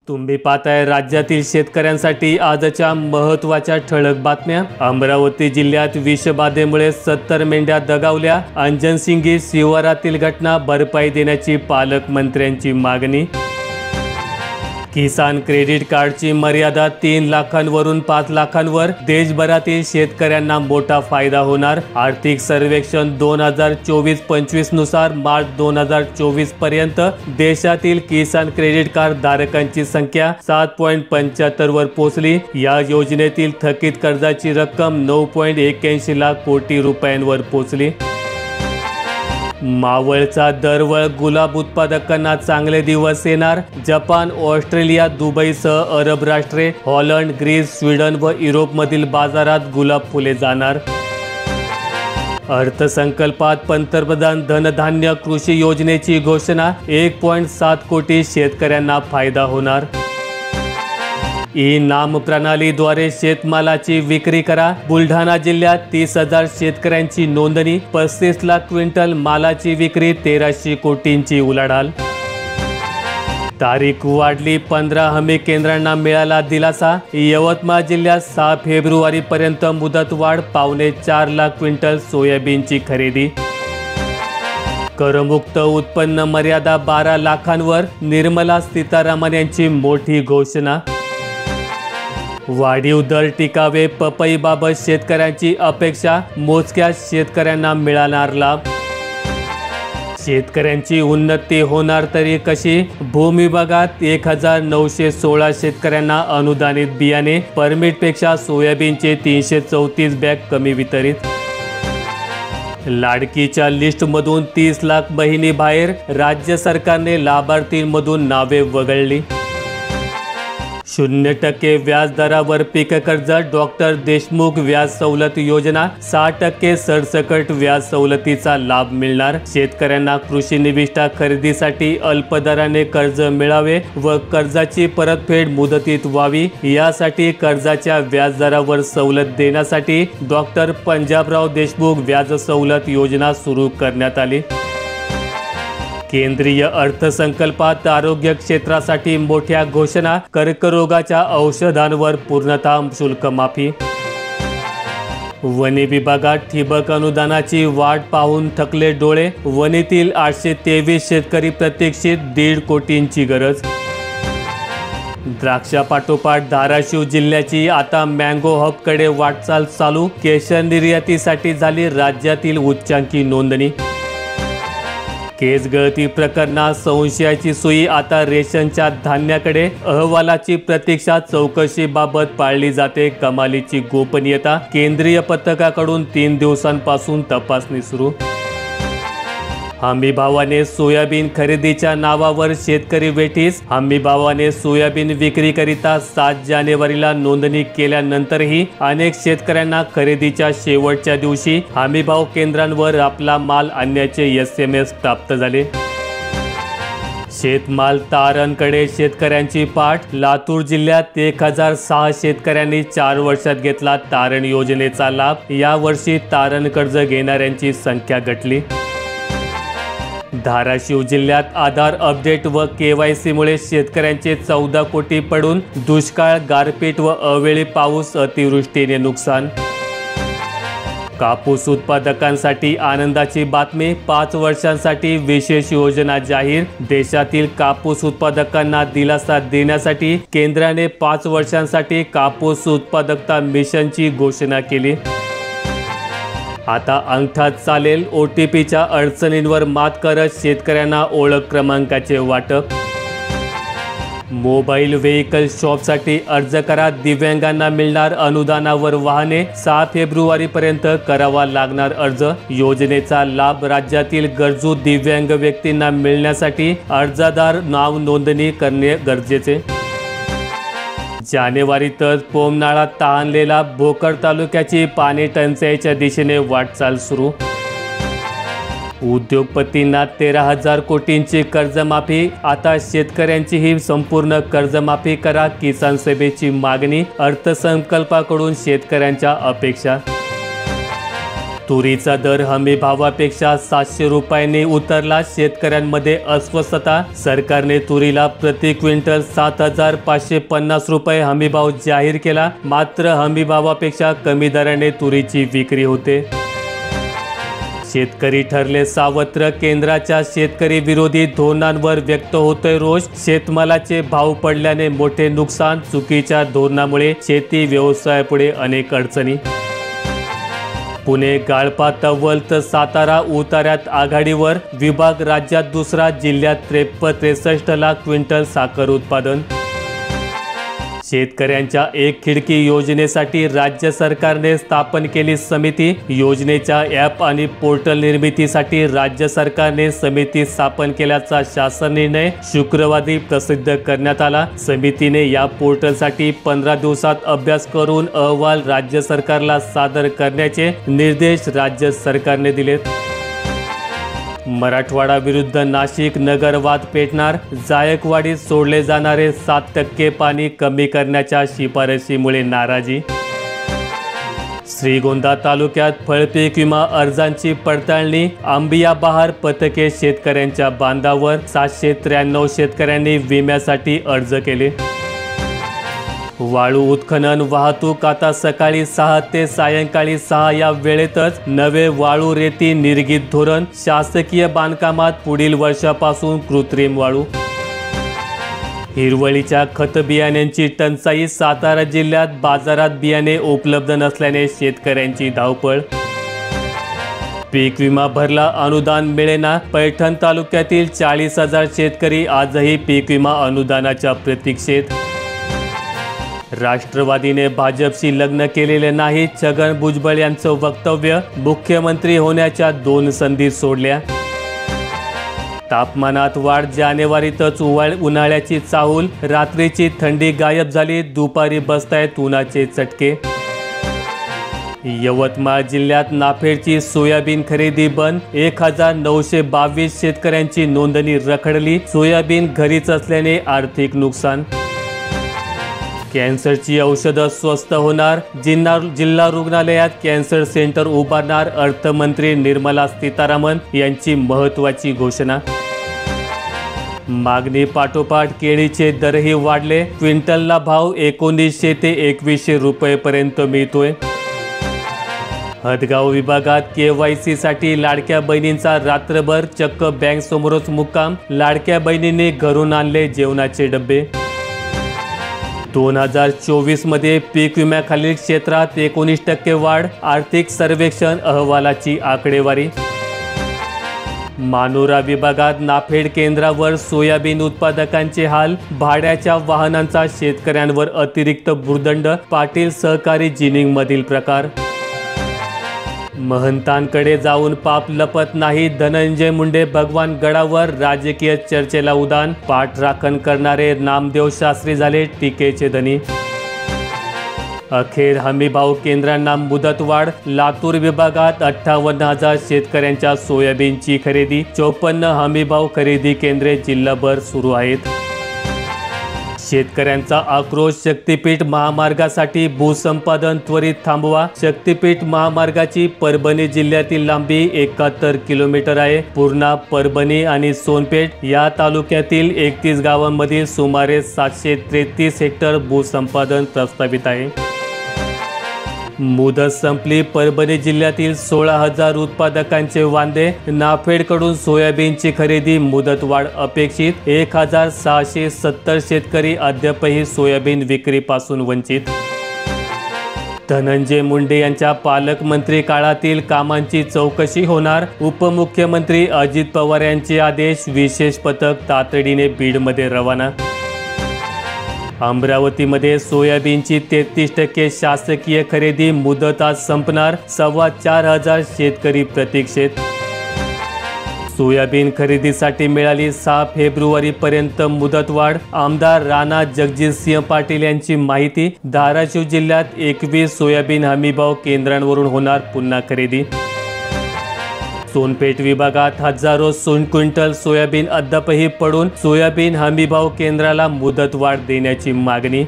तुम्ही पाहताय राज्यातील शेतकऱ्यांसाठी आजच्या महत्त्वाच्या ठळक बातम्या। अमरावती जिल्ह्यात विषबाधेमुळे 70 मेंढ्या दगावल्या। अंजनसिंगी शिवारातील घटना भरपाई देण्याची पालकमंत्र्यांची मागणी। किसान क्रेडिट कार्डची मर्यादा 3 लाखांवरून 5 लाखांवर, देशभरातील शेतकऱ्यांना मोठा फायदा होणार। आर्थिक सर्वेक्षण 2024-25 नुसार मार्च 2024 पर्यंत देशातील किसान क्रेडिट कार्ड धारकांची संख्या 7.75 वर पोहोचली। या योजनेतील थकीत कर्जाची रक्कम 9.81 लाख कोटी रुपयांवर पोहोचली। मावळचा दरवळ गुलाब उत्पादकांना चांगले दिवस येणार। जपान, ऑस्ट्रेलिया, दुबईसह अरब राष्ट्रे, हॉलंड, ग्रीस, स्वीडन व युरोपमधील बाजारात गुलाब फुले जाणार। अर्थसंकल्पात पंतप्रधान धनधान्य कृषी योजनेची घोषणा। 1.7 कोटी शेतकऱ्यांना फायदा होणार। ई-नाम प्रणालीद्वारे शेतमालाची विक्री करा। बुलढाणा जिल्ह्यात 30,000 शेतकऱ्यांची नोंदणी। 35 लाख क्विंटल मालाची विक्री, 1300 कोटींची उलाढाल। तारीख वाढली, 15 हमी केंद्रांना मिळाला दिलासा। यवतमाळ जिल्ह्यात 6 फेब्रुवारीपर्यंत मुदतवाढ। 4.25 लाख क्विंटल सोयाबीनची खरेदी। करमुक्त उत्पन्न मर्यादा 12 लाखांवर, निर्मला सीतारामन यांची मोठी घोषणा। वाढीव दर टिकावे, पपईबाबत शेतकऱ्यांची अपेक्षा। मोजक्या शेतकऱ्यांना मिळणार लाभ। शेतकऱ्यांची उन्नती होणार तरी कशी? भूमी विभागात 1916 शेतकऱ्यांना अनुदानित बियाणे। परमिटपेक्षा सोयाबीनचे 334 बॅग कमी वितरित। लाडकीच्या लिस्टमधून 30 लाख बहिणी बाहेर। राज्य सरकारने लाभार्थींमधून नावे वगळली। 0% व्याज दरावर पीक कर्ज, डॉक्टर देशमुख व्याज सवलत योजना। 6% सरसकट व्याज सवलतीचा लाभ मिळणार। शेतकऱ्यांना कृषी निविष्ठा खरेदीसाठी अल्प दराने कर्ज मिळावे व कर्जाची परतफेड मुदतीत व्हावी, यासाठी कर्जाच्या व्याज दरावर सवलत देण्यासाठी डॉक्टर पंजाबराव देशमुख व्याज सवलत योजना सुरू करण्यात आली। केंद्रीय अर्थसंकल्पात आरोग्य क्षेत्रासाठी मोठ्या घोषणा। कर्करोगाच्या औषधांवर पूर्णतः शुल्क माफी। वने विभागात ठिबक अनुदानाची वाट पाहून थकले डोळे। वनीतील 823 शेतकरी प्रतीक्षित, 1.5 कोटींची गरज। द्राक्षापाठोपाठ धाराशिव जिल्ह्याची आता मँगो हबकडे वाटचाल चालू। केशर निर्यातीसाठी झाली राज्यातील उच्चांकी नोंदणी। केस गळती प्रकरणात संशयाची सुई आता रेशनच्या धान्याकडे। अहवालाची प्रतीक्षा, चौकशीबाबत पाळली जाते कमालीची गोपनीयता। केंद्रीय पथकाकडून 3 दिवसांपासून तपासणी सुरू। हमीभावाने सोयाबीन खरेदीच्या नावावर शेतकरी वेठीस। हमीभावाने सोयाबीन विक्रीकरिता 7 जानेवारीला नोंदणी केल्यानंतरही अनेक शेतकऱ्यांना खरेदीच्या शेवटच्या दिवशी हमीभाव केंद्रांवर आपला माल आणण्याचे SMS प्राप्त झाले। शेतमाल तारणकडे शेतकऱ्यांची पाठ। लातूर जिल्ह्यात 1006 शेतकऱ्यांनी 4 वर्षात घेतला तारण योजनेचा लाभ। यावर्षी तारण कर्ज घेणाऱ्यांची संख्या घटली। धाराशिव जिल्ह्यात आधार अपडेट व KYC मुळे शेतकऱ्यांचे 14 कोटी पडून। दुष्काळ, गारपीट व अवेळी पाऊस, अतिवृष्टीने नुकसान। कापूस उत्पादकांसाठी आनंदाची बातमी। 5 वर्षांसाठी विशेष योजना जाहीर। देशातील कापूस उत्पादकांना दिलासा देण्यासाठी केंद्राने 5 वर्षांसाठी कापूस उत्पादकता मिशनची घोषणा केली। आता अंगठात चालेल। OTPच्या अडचणींवर मात करत शेतकऱ्यांना ओळख क्रमांकाचे वाटप। मोबाईल व्हेइकल शॉपसाठी अर्ज करा, दिव्यांगांना मिळणार अनुदानावर वाहने। 6 फेब्रुवारीपर्यंत करावा लागणार अर्ज। योजनेचा लाभ राज्यातील गरजू दिव्यांग व्यक्तींना मिळण्यासाठी अर्जदार नाव नोंदणी करणे गरजेचे। जानेवारीतच पोमनाळात तहानलेला भोकर तालुक्याची पाणी टंचाईच्या दिशेने वाटचाल सुरू। उद्योगपतींना 13,000 कोटींची कर्जमाफी। आता शेतकऱ्यांचीही संपूर्ण कर्जमाफी करा, किसान सभेची मागणी। अर्थसंकल्पाकडून शेतकऱ्यांच्या अपेक्षा। तुरीचा दर हमी भावापेक्षा 700 रुपयांनी उतरला, शेतकऱ्यांमध्ये अस्वस्थता. सरकारने तुरीला प्रति क्विंटल 7,550 रुपये हमीभाव जाहीर केला, मात्र हमी भावापेक्षा कमी दराने तुरीची विक्री होते. शेतकरी ठरले सावत्र, केंद्राच्या शेतकरी विरोधी धोरणांवर व्यक्त होतोय रोष. शेतमालाचे भाव पडल्याने मोठे नुकसान, चुकीच्या धोरणामुळे शेती व्यवसायापुढे अनेक अडचणी. पुणे गाळपात अव्वल तर सातारा उतार्यात आघाडीवर. विभाग राज्यात दुसरा, जिल्ह्यात 63 लाख क्विंटल साखर उत्पादन. शेतकऱ्यांच्या एक खिडकी योजनेसाठी राज्य सरकारने स्थापन केली समिती. योजनेच्या ॲप आणि पोर्टल निर्मितीसाठी राज्य सरकारने समिती स्थापन केल्याचा शासन निर्णय शुक्रवारी प्रसिद्ध करण्यात आला. समितीने या पोर्टलसाठी 15 दिवसात अभ्यास करून अहवाल राज्य सरकारला सादर करण्याचे निर्देश राज्य सरकारने दिलेत. मराठवाडा विरुद्ध नाशिक नगर वाद पेटणार. जायकवाडीत सोडले जाणारे 7% पाणी कमी करण्याच्या शिफारशीमुळे नाराजी. श्रीगोंदा तालुक्यात फळपीक विमा अर्जांची पडताळणी. आंबिया बहार पथके शेतकऱ्यांच्या बांधावर. 793 शेतकऱ्यांनी विम्यासाठी अर्ज केले. वाळू उत्खनन वाहतूक आता सकाळी 6 ते सायंकाळी 6 या वेळेतच. नवे वाळू रेती निर्गीत धोरण. शासकीय बांधकामात पुढील वर्षापासून कृत्रिम वाळू. हिरवळीच्या खत बियाण्यांची टंचाई. सातारा जिल्ह्यात बाजारात बियाणे उपलब्ध नसल्याने शेतकऱ्यांची धावपळ. पीक विमा भरला, अनुदान मिळेना. पैठण तालुक्यातील 40,000 शेतकरी आजही पीक विमा अनुदानाच्या प्रतीक्षेत. राष्ट्रवादीने भाजपशी लग्न केलेले नाही. छगन भुजबळ यांचं वक्तव्य. मुख्यमंत्री होण्याच्या 2 संधी सोडल्या. तापमानात वाढ, जानेवारीतच उन्हाळ्याची चाहूल. रात्रीची थंडी गायब झाली, दुपारी बसतायत उन्हाचे चटके. यवतमाळ जिल्ह्यात नाफेडची सोयाबीन खरेदी बंद. 1922 शेतकऱ्यांची नोंदणी रखडली. सोयाबीन घरीच असल्याने आर्थिक नुकसान. कॅन्सरची औषधं स्वस्त होणार. जिल्हा रुग्णालयात कॅन्सर सेंटर उभारणार. अर्थमंत्री निर्मला सीतारामन यांची महत्त्वाची घोषणा. मागणी पाठोपाठ केळीचे दरही वाढले. क्विंटलला भाव 1900 ते 2100 रुपयेपर्यंत मिळतोय. हदगाव विभागात KYC साठी लाडक्या बहिणींचा रात्रभर. चक्क बँक समोरच मुक्काम. लाडक्या बहिणींनी घरून आणले जेवणाचे डबे. 2024 मध्ये पीक विम्याखालील क्षेत्रात 19% वाढ. आर्थिक सर्वेक्षण अहवालाची आकडेवारी. मानोरा विभागात नाफेड केंद्रावर सोयाबीन उत्पादकांचे हाल. भाड्याच्या वाहनांचा शेतकऱ्यांवर अतिरिक्त भूर्दंड. पाटील सहकारी जिनिंगमधील प्रकार. महंतांकडे जाऊन पाप लपत नाही. धनंजय मुंडे भगवान गडावर. राजकीय चर्चेला उधाण. पाठराखण करणारे नामदेव शास्त्री झाले टीकेचे धनी. अखेर हमीभाव केंद्रांना मुदतवाढ. लातूर विभागात 58,000 शेतकऱ्यांच्या सोयाबीनची खरेदी. 54 हमीभाव खरेदी केंद्रे जिल्हाभर सुरू आहेत. शेतकऱ्यांचा आक्रोश. शक्तीपीठ महामार्गासाठी भूसंपादन त्वरित थांबवा. शक्तीपीठ महामार्गाची परभणी जिल्ह्यातील लांबी 71 किलोमीटर आहे. पूर्णा, परभणी आणि सोनपेठ या तालुक्यातील 31 गावांमधील सुमारे 733 हेक्टर भूसंपादन प्रस्तावित आहे. मुदत संपली. परभणी जिल्ह्यातील 16,000 उत्पादकांचे वांदे. नाफेडकडून सोयाबीनची खरेदी. मुदतवाढ अपेक्षित. 1,670 शेतकरी अद्यापही सोयाबीन विक्रीपासून वंचित. धनंजय मुंडे यांच्या पालकमंत्री काळातील कामांची चौकशी होणार. उपमुख्यमंत्री अजित पवार यांचे आदेश. विशेष पथक तातडीने बीडमध्ये रवाना. अमरावतीमध्ये सोयाबीनची 33% शासकीय खरेदी. मुदत आज संपणार. 4,25,000 शेतकरी प्रतीक्षेत. सोयाबीन खरेदीसाठी मिळाली 6 फेब्रुवारीपर्यंत मुदतवाढ. आमदार राणा जगजितसिंह पाटील यांची माहिती. धाराशिव जिल्ह्यात 21 सोयाबीन हमीभाव केंद्रांवरून होणार पुन्हा खरेदी. सोनपेठ विभागात हजारो क्विंटल सोयाबीन अद्यापही पडून. सोयाबीन हमीभाव केंद्राला मुदतवाढ देण्याची मागणी.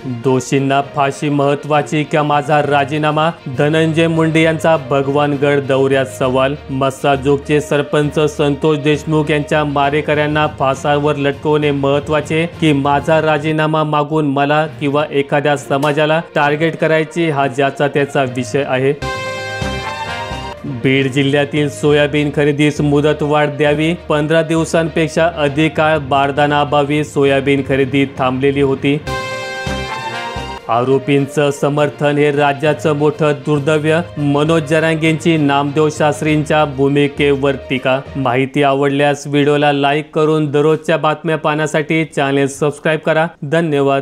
दोषींना फाशी महत्वाची का माझा राजीनामा? धनंजय मुंडे यांचा भगवानगड दौऱ्यात सवाल. मस्साजोगचे सरपंच संतोष देशमुख यांच्या मारेकऱ्यांना फासावर लटकवणे महत्वाचे की माझा राजीनामा मागून मला किंवा एखाद्या समाजाला टार्गेट करायचे हा ज्याचा त्याचा विषय आहे. बीड जिल्ह्यातील सोयाबीन खरेदीस मुदतवाढ द्यावी. 15 दिवसांपेक्षा अधिक काळ बारदानाअभावी सोयाबीन खरेदी थांबलेली होती. आरोपींचं समर्थन हे राज्याचं मोठं दुर्दैव. मनोज जरांगेंची नामदेव शास्त्रींच्या भूमिकेवर टीका. माहिती आवडल्यास व्हिडिओला लाईक करून दररोजच्या बातम्या पाहण्यासाठी चॅनेल सबस्क्राईब करा. धन्यवाद.